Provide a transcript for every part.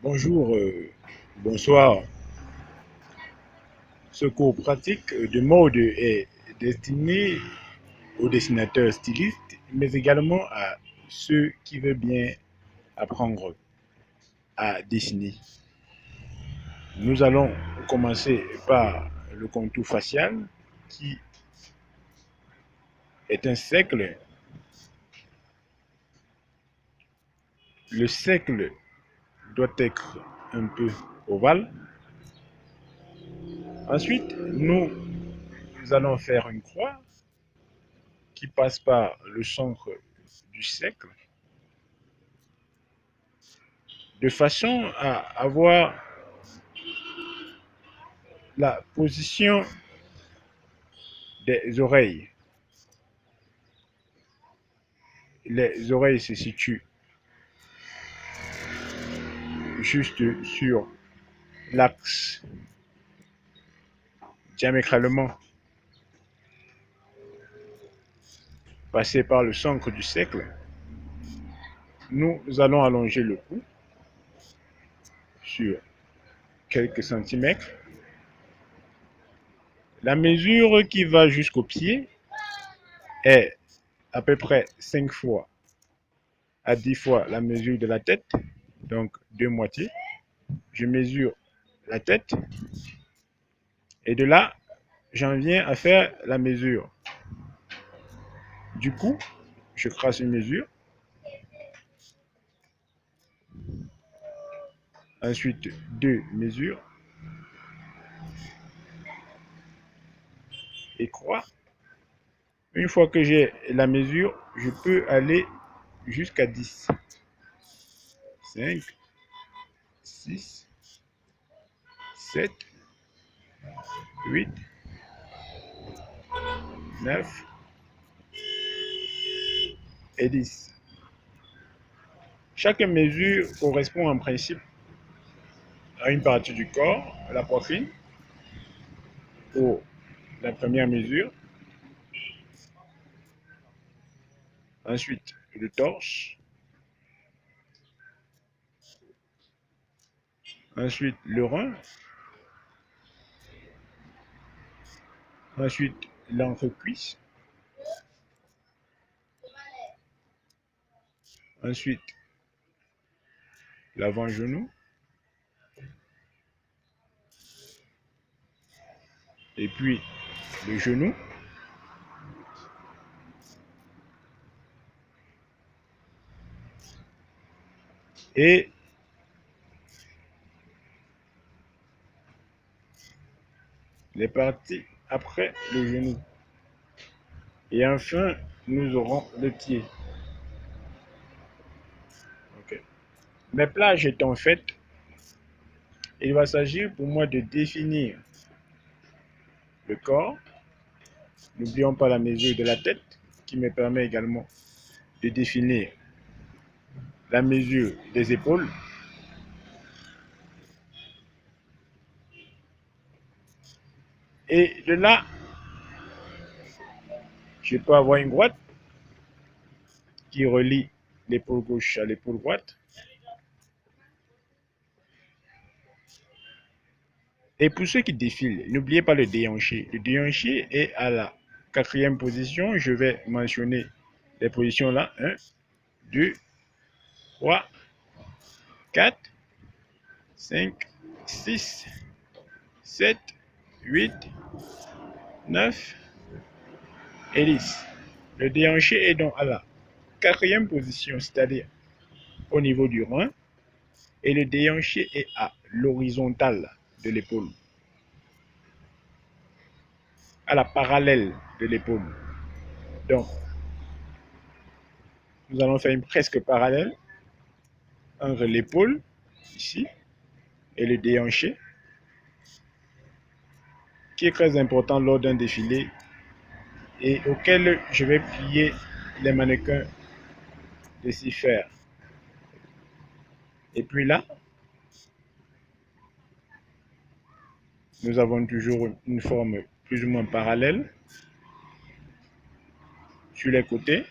Bonjour, bonsoir. Ce cours pratique de mode est destiné aux dessinateurs stylistes, mais également à ceux qui veulent bien apprendre à dessiner. Nous allons commencer par le contour facial, qui est un cercle. Le cercle doit être un peu ovale. Ensuite, nous allons faire une croix qui passe par le centre du cercle, de façon à avoir la position des oreilles. Les oreilles se situent juste sur l'axe diamétralement passé par le centre du cercle. Nous allons allonger le cou sur quelques centimètres. La mesure qui va jusqu'au pied est à peu près 5 fois à 10 fois la mesure de la tête, donc deux moitiés. Je mesure la tête et de là, j'en viens à faire la mesure du cou. Je trace une mesure. Ensuite, deux mesures et croix. Une fois que j'ai la mesure, je peux aller jusqu'à 10. 5, 6, 7, 8, 9 et 10. Chaque mesure correspond en principe à une partie du corps, la poitrine, pour la première mesure. Ensuite, le torse. Ensuite, le rein. Ensuite, l'entrecuisse. Ensuite, l'avant-genou. Et puis, le genou. Et les parties après le genou. Et enfin, nous aurons le pied. Okay. Mes plages étant faites, il va s'agir pour moi de définir le corps. N'oublions pas la mesure de la tête qui me permet également de définir la mesure des épaules. Et de là, je peux avoir une droite qui relie l'épaule gauche à l'épaule droite. Et pour ceux qui défilent, n'oubliez pas le déhanché. Le déhanché est à la quatrième position. Je vais mentionner les positions là. 1, 2, 3, 4, 5, 6, 7, 8, 9 et 10. Le déhanché est donc à la quatrième position, c'est-à-dire au niveau du rein. Et le déhanché est à l'horizontale de l'épaule, à la parallèle de l'épaule. Donc, nous allons faire une presque parallèle entre l'épaule, ici, et le déhanché, qui est très important lors d'un défilé et auquel je vais plier les mannequins de s'y faire. Et puis là, nous avons toujours une forme plus ou moins parallèle sur les côtés.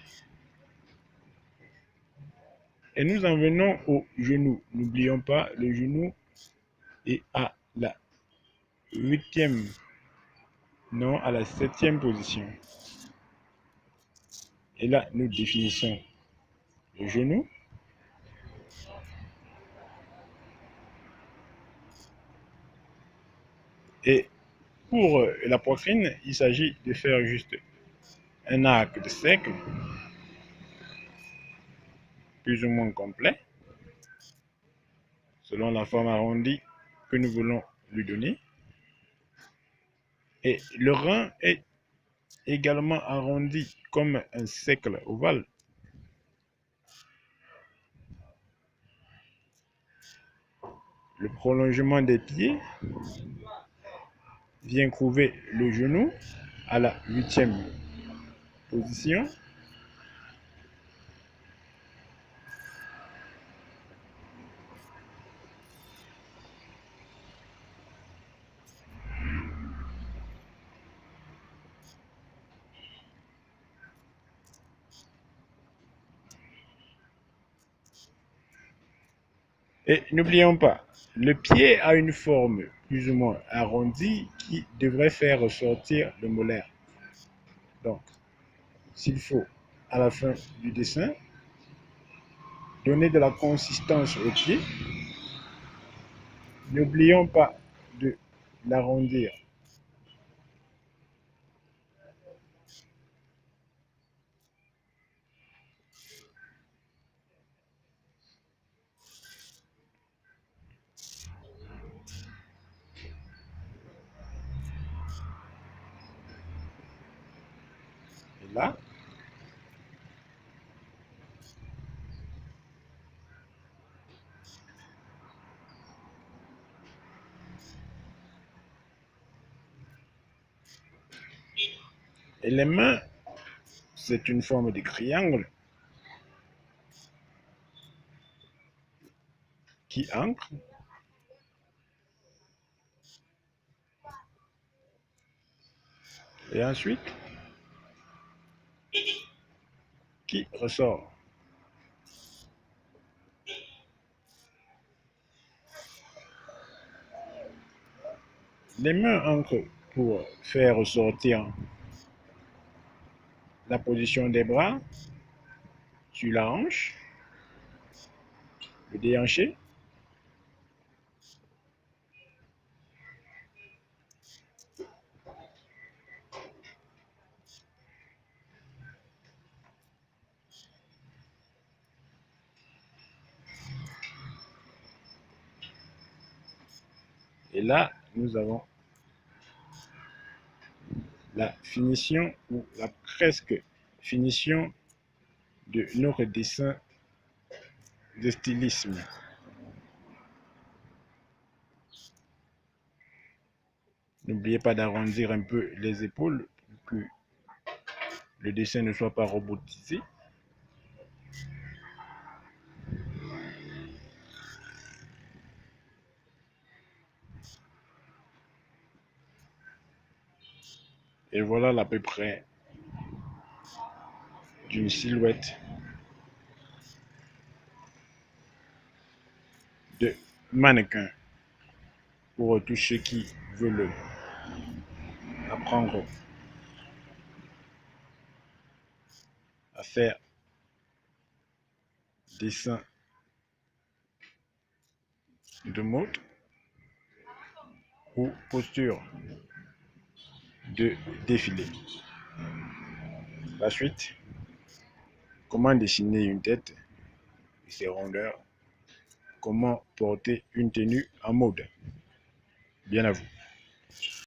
Et nous en venons au genou. N'oublions pas, le genou est à la 8e, non, à la 7e position. Et là, nous définissons le genou. Et pour la poitrine, il s'agit de faire juste un arc de cercle, plus ou moins complet, selon la forme arrondie que nous voulons lui donner. Et le rein est également arrondi comme un cercle ovale. Le prolongement des pieds vient couver le genou à la 8e position. Et n'oublions pas, le pied a une forme plus ou moins arrondie qui devrait faire ressortir le molaire. Donc, s'il faut, à la fin du dessin, donner de la consistance au pied, n'oublions pas de l'arrondir. Et là, et les mains, c'est une forme de triangle qui ancre. Et ensuite, qui ressort. Les mains ancrent pour faire ressortir la position des bras sur la hanche, le déhanché. Et là, nous avons la finition ou la presque finition de notre dessin de stylisme. N'oubliez pas d'arrondir un peu les épaules pour que le dessin ne soit pas robotisé. Et voilà à peu près d'une silhouette de mannequin pour tous ceux qui veulent apprendre à faire dessin de mode ou posture de défilé. La suite, comment dessiner une tête et ses rondeurs, comment porter une tenue en mode. Bien à vous.